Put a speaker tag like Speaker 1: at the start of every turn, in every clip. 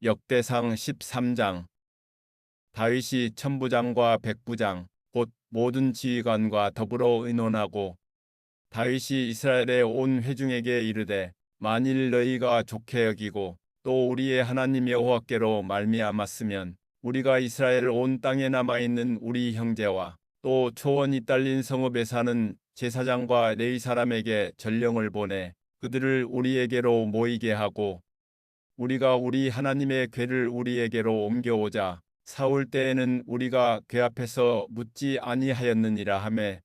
Speaker 1: 역대상 13장. 다윗이 천부장과 백부장 곧 모든 지휘관과 더불어 의논하고 다윗이 이스라엘의 온 회중에게 이르되 만일 너희가 좋게 여기고 또 우리의 하나님 여호와께로 말미암았으면 우리가 이스라엘 온 땅에 남아있는 우리 형제와 또 초원이 딸린 성읍에 사는 제사장과 레위 사람에게 전령을 보내 그들을 우리에게로 모이게 하고 우리가 우리 하나님의 궤를 우리에게로 옮겨오자. 사울 때에는 우리가 궤 앞에서 묻지 아니하였느니라 하매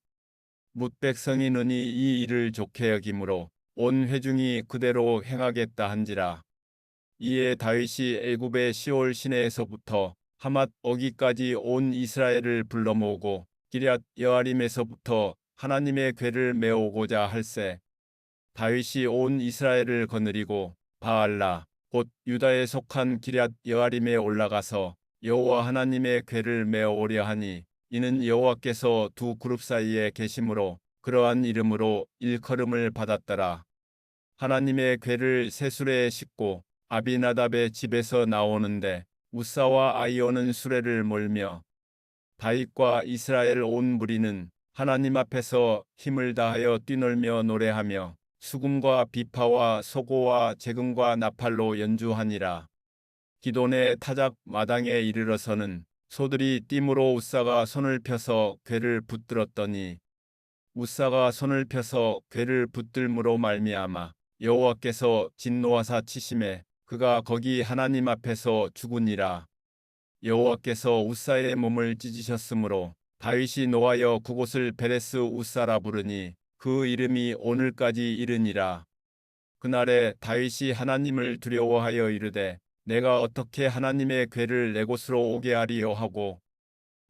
Speaker 1: 뭇 백성이 능히 이 일을 좋게 여김으로 온 회중이 그대로 행하겠다 한지라. 이에 다윗이 애굽의 시올 시내에서부터 하맛 어기까지 온 이스라엘을 불러 모으고 기럇 여아림에서부터 하나님의 궤를 메오고자 할세. 다윗이 온 이스라엘을 거느리고 바알라 곧 유다에 속한 기럇 여아림에 올라가서 여호와 하나님의 궤를 메어 오려 하니 이는 여호와께서 두 그룹 사이에 계심으로 그러한 이름으로 일컬음을 받았더라. 하나님의 궤를 새 수레에 싣고 아비나답의 집에서 나오는데 우사와 아이오는 수레를 몰며 다윗과 이스라엘 온 무리는 하나님 앞에서 힘을 다하여 뛰놀며 노래하며 수금과 비파와 소고와 재금과 나팔로 연주하니라. 기돈의 타작 마당에 이르러서는 소들이 띠므로 우사가 손을 펴서 궤를 붙들었더니 우사가 손을 펴서 궤를 붙들므로 말미암아 여호와께서 진노하사 치심에 그가 거기 하나님 앞에서 죽으니라. 여호와께서 우사의 몸을 찢으셨으므로 다윗이 노하여 그곳을 베레스 우사라 부르니 그 이름이 오늘까지 이르니라. 그날에 다윗이 하나님을 두려워하여 이르되 내가 어떻게 하나님의 궤를 내 곳으로 오게 하리요 하고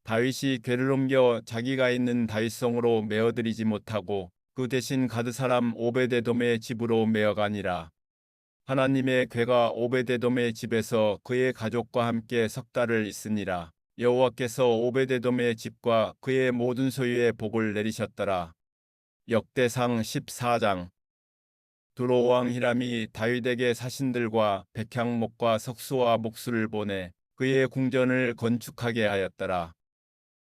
Speaker 1: 다윗이 궤를 옮겨 자기가 있는 다윗성으로 메어들이지 못하고 그 대신 가드 사람 오베데돔의 집으로 메어가니라. 하나님의 궤가 오베데돔의 집에서 그의 가족과 함께 석 달을 있으니라. 여호와께서 오베데돔의 집과 그의 모든 소유에 복을 내리셨더라. 역대상 14장. 두로 왕 히람이 다윗에게 사신들과 백향목과 석수와 목수를 보내 그의 궁전을 건축하게 하였더라.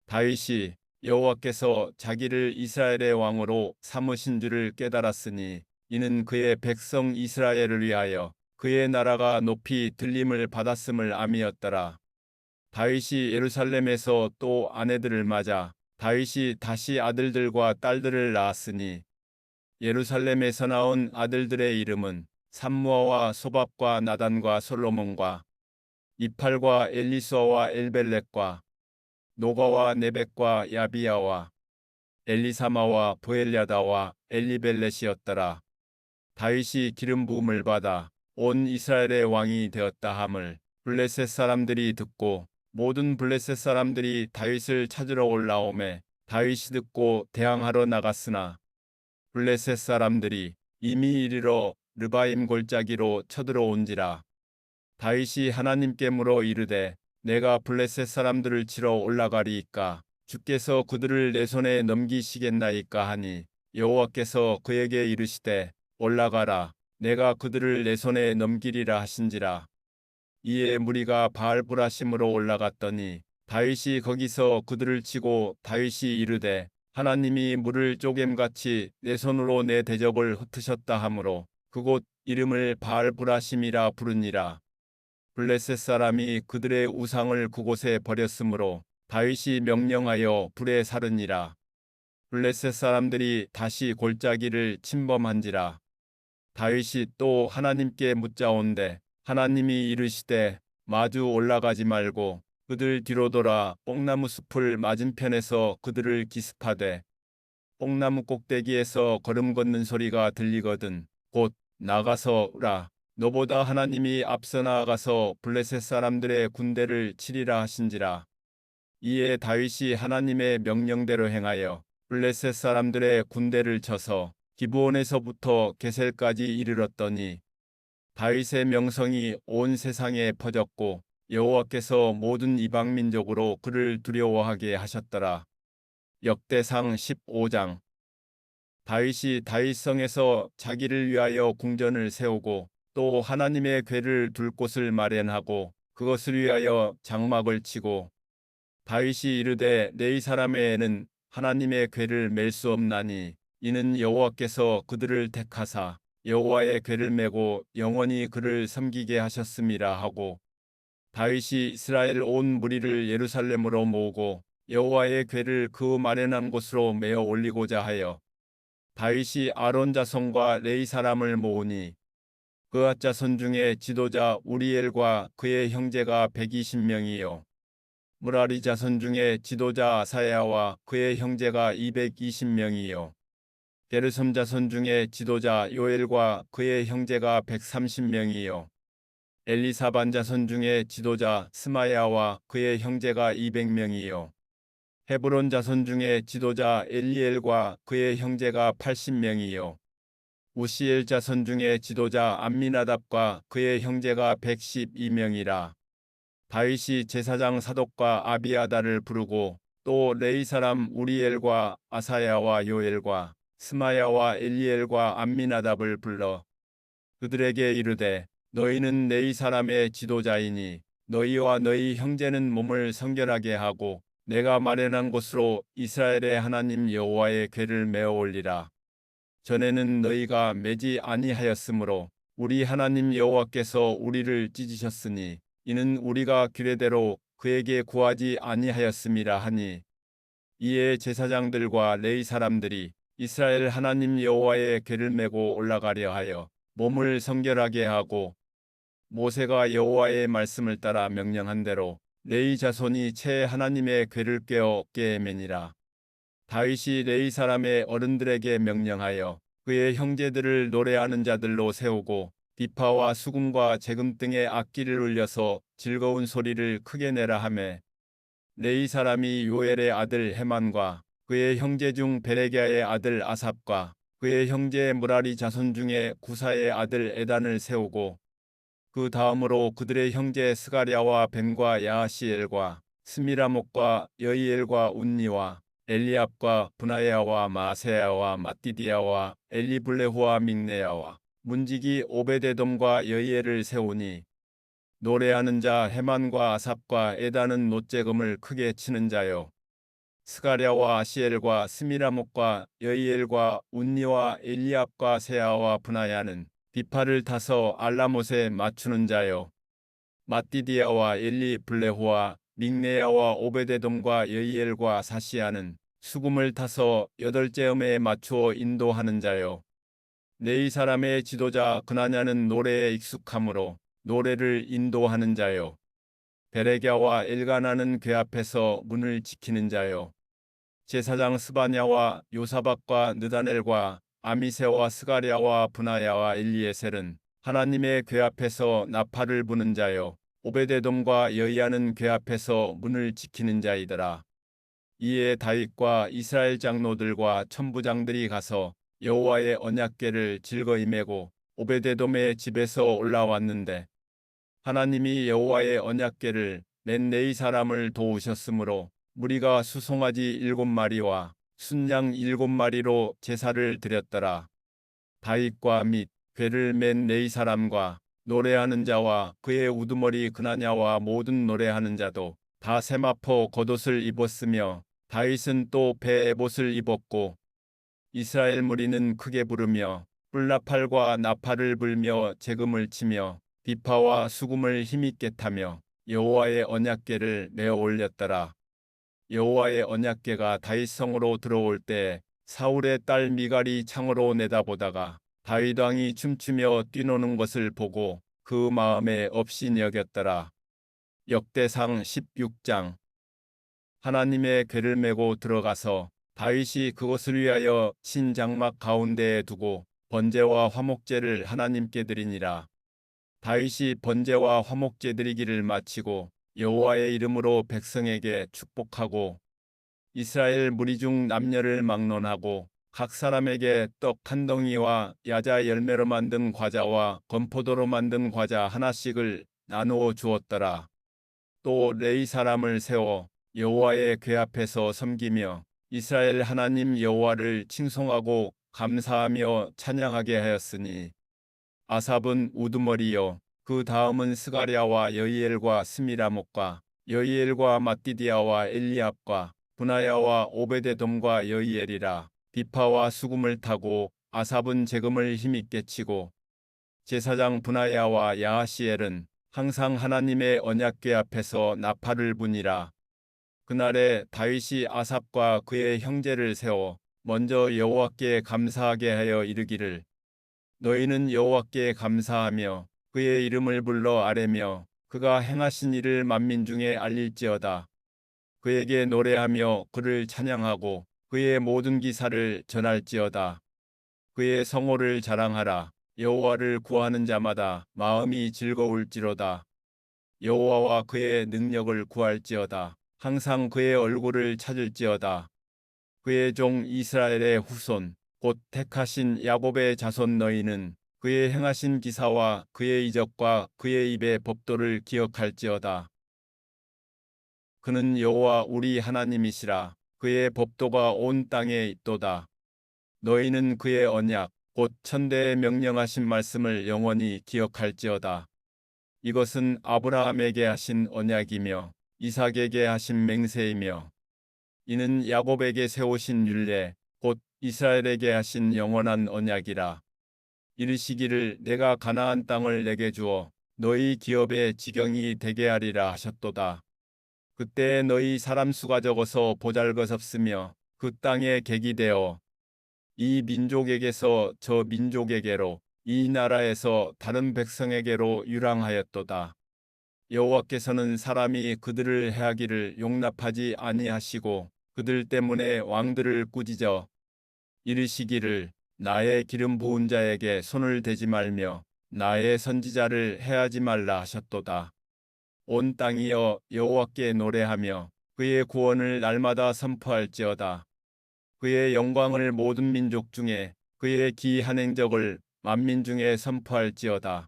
Speaker 1: 다윗이 여호와께서 자기를 이스라엘의 왕으로 삼으신 줄을 깨달았으니 이는 그의 백성 이스라엘을 위하여 그의 나라가 높이 들림을 받았음을 암이었더라. 다윗이 예루살렘에서 또 아내들을 맞아 다윗이 다시 아들들과 딸들을 낳았으니 예루살렘에서 나온 아들들의 이름은 삼무아와 소밥과 나단과 솔로몬과 이팔과 엘리수아와 엘벨렉과 노가와 네벡과 야비야와 엘리사마와 브엘야다와 엘리벨렛이었더라. 다윗이 기름 부음을 받아 온 이스라엘의 왕이 되었다 함을 블레셋 사람들이 듣고 모든 블레셋 사람들이 다윗을 찾으러 올라오매 다윗이 듣고 대항하러 나갔으나 블레셋 사람들이 이미 이르러 르바임 골짜기로 쳐들어온지라. 다윗이 하나님께 물어 이르되 내가 블레셋 사람들을 치러 올라가리이까 주께서 그들을 내 손에 넘기시겠나이까 하니 여호와께서 그에게 이르시되 올라가라 내가 그들을 내 손에 넘기리라 하신지라. 이에 무리가 바알브라심으로 올라갔더니 다윗이 거기서 그들을 치고 다윗이 이르되 하나님이 물을 쪼갰같이 내 손으로 내 대적을 흩으셨다 하므로 그곳 이름을 바알브라심이라 부르니라. 블레셋 사람이 그들의 우상을 그곳에 버렸으므로 다윗이 명령하여 불에 사르니라. 블레셋 사람들이 다시 골짜기를 침범한지라. 다윗이 또 하나님께 묻자온데 하나님이 이르시되 마주 올라가지 말고 그들 뒤로 돌아 뽕나무 숲을 맞은편에서 그들을 기습하되 뽕나무 꼭대기에서 걸음 걷는 소리가 들리거든 곧 나가서 라 너보다 하나님이 앞서 나아가서 블레셋 사람들의 군대를 치리라 하신지라. 이에 다윗이 하나님의 명령대로 행하여 블레셋 사람들의 군대를 쳐서 기브온에서부터 게셀까지 이르렀더니 다윗의 명성이 온 세상에 퍼졌고 여호와께서 모든 이방 민족으로 그를 두려워하게 하셨더라. 역대상 15장. 다윗이 다윗성에서 자기를 위하여 궁전을 세우고 또 하나님의 궤를 둘 곳을 마련하고 그것을 위하여 장막을 치고 다윗이 이르되 내 이 사람의 애는 하나님의 궤를 맬 수 없나니 이는 여호와께서 그들을 택하사 여호와의 궤를 메고 영원히 그를 섬기게 하셨음이라 하고 다윗이 이스라엘 온 무리를 예루살렘으로 모으고 여호와의 궤를 그 마련한 곳으로 메어 올리고자 하여 다윗이 아론 자손과 레위 사람을 모으니 그앗 자손 중에 지도자 우리엘과 그의 형제가 120명이요 무라리 자손 중에 지도자 아사야와 그의 형제가 220명이요 게르솜 자손 중에 지도자 요엘과 그의 형제가 130명이요 엘리사반 자손 중에 지도자 스마야와 그의 형제가 200명이요 헤브론 자손 중에 지도자 엘리엘과 그의 형제가 80명이요 우시엘 자손 중에 지도자 암미나답과 그의 형제가 112명이라. 다윗이 제사장 사독과 아비아다를 부르고 또 레위 사람 우리엘과 아사야와 요엘과 스마야와 엘리엘과 암미나답을 불러 그들에게 이르되 너희는 레위 사람의 지도자이니 너희와 너희 형제는 몸을 성결하게 하고 내가 마련한 곳으로 이스라엘의 하나님 여호와의 궤를 메어 올리라. 전에는 너희가 매지 아니하였으므로 우리 하나님 여호와께서 우리를 찢으셨으니 이는 우리가 규례대로 그에게 구하지 아니하였음이라 하니 이에 제사장들과 레위 사람들이 이스라엘 하나님 여호와의 궤를 메고 올라가려 하여 몸을 성결하게 하고 모세가 여호와의 말씀을 따라 명령한 대로 레위 자손이 채 하나님의 궤를 꿰어 어깨에 매니라. 다윗이 레위 사람의 어른들에게 명령하여 그의 형제들을 노래하는 자들로 세우고 비파와 수금과 재금 등의 악기를 울려서 즐거운 소리를 크게 내라 하매 레위 사람이 요엘의 아들 헤만과 그의 형제 중 베레기야의 아들 아삽과 그의 형제 무라리 자손 중에 구사의 아들 에단을 세우고 그 다음으로 그들의 형제 스가랴와 벤과 야하시엘과 스미라목과 여이엘과 운니와 엘리압과 분하야와 마세야와 마띠디야와 엘리블레후와 믹네야와 문지기 오베데돔과 여이엘을 세우니 노래하는 자 헤만과 아삽과 에단은 노재금을 크게 치는 자요 스가랴와 아시엘과 스미라목과 여이엘과 운니와 엘리압과 세야와 분하야는 비파를 타서 알라못에 맞추는 자요 마띠디야와 엘리블레후와 믹네야와 오베데돔과 여이엘과 사시야는 수금을 타서 여덟째음에 맞추어 인도하는 자요 레위 사람의 지도자 그나냐는 노래에 익숙함으로 노래를 인도하는 자요 베레갸와 엘가나는 궤 앞에서 문을 지키는 자요 제사장 스바냐와 요사박과 느다넬과 아미세와 스가랴와 분하야와 엘리에셀은 하나님의 궤 앞에서 나팔을 부는 자요 오베데돔과 여이야는 궤 앞에서 문을 지키는 자이더라. 이에 다윗과 이스라엘 장로들과 천부장들이 가서 여호와의 언약궤를 즐거이 메고 오베데돔의 집에서 올라왔는데 하나님이 여호와의 언약궤를 맨 레위 사람을 도우셨으므로 무리가 수송아지 7마리와 순양 7마리로 제사를 드렸더라. 다윗과 및 궤를 맨 레위 사람과 노래하는 자와 그의 우두머리 그나냐와 모든 노래하는 자도 다 세마포 겉옷을 입었으며 다윗은 또 배 에봇을 입었고 이스라엘 무리는 크게 부르며 뿔나팔과 나팔을 불며 재금을 치며 비파와 수금을 힘있게 타며 여호와의 언약궤를 메어 올렸더라. 여호와의 언약궤가 다윗 성으로 들어올 때 사울의 딸 미갈이 창으로 내다보다가 다윗 왕이 춤추며 뛰노는 것을 보고 그 마음에 없이 여겼더라. 역대상 16장. 하나님의 궤를 메고 들어가서 다윗이 그것을 위하여 신장막 가운데에 두고 번제와 화목제를 하나님께 드리니라. 다윗이 번제와 화목제 드리기를 마치고 여호와의 이름으로 백성에게 축복하고 이스라엘 무리 중 남녀를 막론하고 각 사람에게 떡 한 덩이와 야자 열매로 만든 과자와 건포도로 만든 과자 하나씩을 나누어 주었더라. 또 레위 사람을 세워 여호와의 궤 앞에서 섬기며 이스라엘 하나님 여호와를 칭송하고 감사하며 찬양하게 하였으니 아삽은 우두머리요 그 다음은 스가랴와 여이엘과 스미라목과 여이엘과 마띠디아와 엘리압과 분하야와 오베데돔과 여이엘이라. 비파와 수금을 타고 아삽은 재금을 힘있게 치고 제사장 분하야와 야하시엘은 항상 하나님의 언약궤 앞에서 나팔을 부니라. 그날에 다윗이 아삽과 그의 형제를 세워 먼저 여호와께 감사하게 하여 이르기를, 너희는 여호와께 감사하며 그의 이름을 불러 아뢰며 그가 행하신 일을 만민 중에 알릴지어다. 그에게 노래하며 그를 찬양하고 그의 모든 기사를 전할지어다. 그의 성호를 자랑하라. 여호와를 구하는 자마다 마음이 즐거울지로다. 여호와와 그의 능력을 구할지어다. 항상 그의 얼굴을 찾을지어다. 그의 종 이스라엘의 후손 곧 택하신 야곱의 자손 너희는 그의 행하신 기사와 그의 이적과 그의 입의 법도를 기억할지어다. 그는 여호와 우리 하나님이시라. 그의 법도가 온 땅에 있도다. 너희는 그의 언약 곧 천대에 명령하신 말씀을 영원히 기억할지어다. 이것은 아브라함에게 하신 언약이며 이삭에게 하신 맹세이며 이는 야곱에게 세우신 율례 곧 이스라엘에게 하신 영원한 언약이라. 이르시기를 내가 가나안 땅을 내게 주어 너희 기업의 지경이 되게 하리라 하셨도다. 그때 너희 사람 수가 적어서 보잘것없으며 그 땅에 객이 되어 이 민족에게서 저 민족에게로 이 나라에서 다른 백성에게로 유랑하였도다. 여호와께서는 사람이 그들을 해하기를 용납하지 아니하시고 그들 때문에 왕들을 꾸짖어 이르시기를 나의 기름 부은 자에게 손을 대지 말며 나의 선지자를 해하지 말라 하셨도다. 온 땅이여 여호와께 노래하며 그의 구원을 날마다 선포할지어다. 그의 영광을 모든 민족 중에 그의 기이한 행적을 만민 중에 선포할지어다.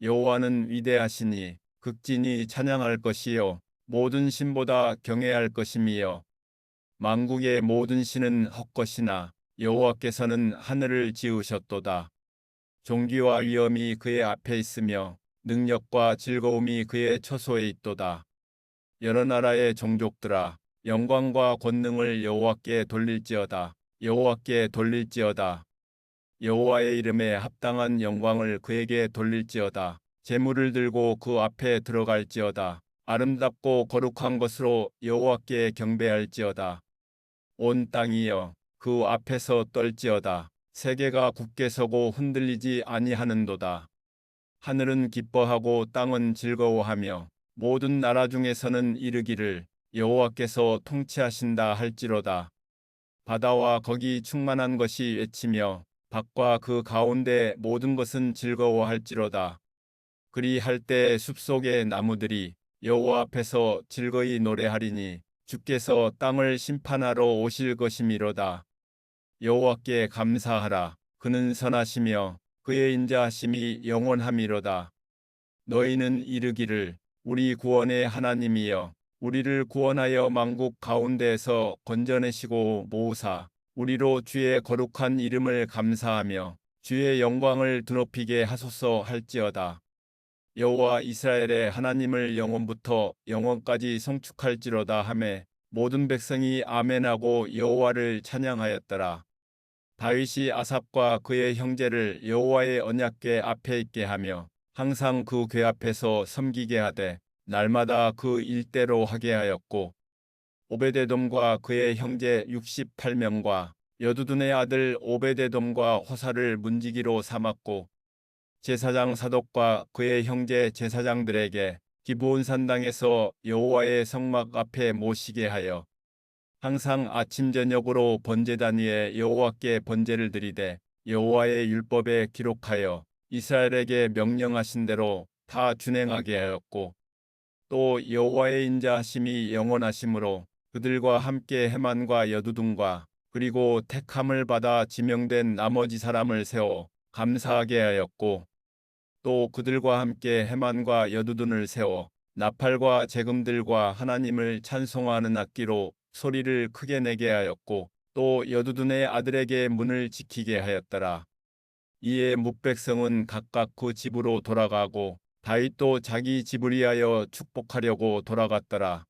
Speaker 1: 여호와는 위대하시니 극진히 찬양할 것이요 모든 신보다 경외할 것임이요 만국의 모든 신은 헛것이나 여호와께서는 하늘을 지으셨도다. 존귀와 위엄이 그의 앞에 있으며 능력과 즐거움이 그의 처소에 있도다. 여러 나라의 종족들아 영광과 권능을 여호와께 돌릴지어다. 여호와께 돌릴지어다. 여호와의 이름에 합당한 영광을 그에게 돌릴지어다. 제물을 들고 그 앞에 들어갈지어다. 아름답고 거룩한 것으로 여호와께 경배할지어다. 온 땅이여 그 앞에서 떨지어다. 세계가 굳게 서고 흔들리지 아니하는도다. 하늘은 기뻐하고 땅은 즐거워하며 모든 나라 중에서는 이르기를 여호와께서 통치하신다 할지로다. 바다와 거기 충만한 것이 외치며 밖과 그 가운데 모든 것은 즐거워할지로다. 그리할 때 숲속의 나무들이 여호와 앞에서 즐거이 노래하리니 주께서 땅을 심판하러 오실 것이미로다. 여호와께 감사하라. 그는 선하시며 그의 인자하심이 영원함이로다. 너희는 이르기를 우리 구원의 하나님이여 우리를 구원하여 만국 가운데에서 건져내시고 모으사 우리로 주의 거룩한 이름을 감사하며 주의 영광을 드높이게 하소서 할지어다. 여호와 이스라엘의 하나님을 영원부터 영원까지 송축할지로다 하매 모든 백성이 아멘하고 여호와를 찬양하였더라. 다윗이 아삽과 그의 형제를 여호와의 언약궤 앞에 있게 하며 항상 그 궤 앞에서 섬기게 하되 날마다 그 일대로 하게 하였고 오베데돔과 그의 형제 68명과 여두둔의 아들 오베데돔과 호사를 문지기로 삼았고 제사장 사독과 그의 형제 제사장들에게 기브온 산당에서 여호와의 성막 앞에 모시게 하여 항상 아침 저녁으로 번제단 위에 여호와께 번제를 드리되 여호와의 율법에 기록하여 이스라엘에게 명령하신 대로 다 준행하게 하였고 또 여호와의 인자하심이 영원하심으로 그들과 함께 헤만과 여두둔과 그리고 택함을 받아 지명된 나머지 사람을 세워 감사하게 하였고 또 그들과 함께 헤만과 여두둔을 세워 나팔과 재금들과 하나님을 찬송하는 악기로 소리를 크게 내게 하였고 또 여두둔의 아들에게 문을 지키게 하였더라. 이에 뭇백성은 각각 그 집으로 돌아가고 다윗도 자기 집을 위하여 축복하려고 돌아갔더라.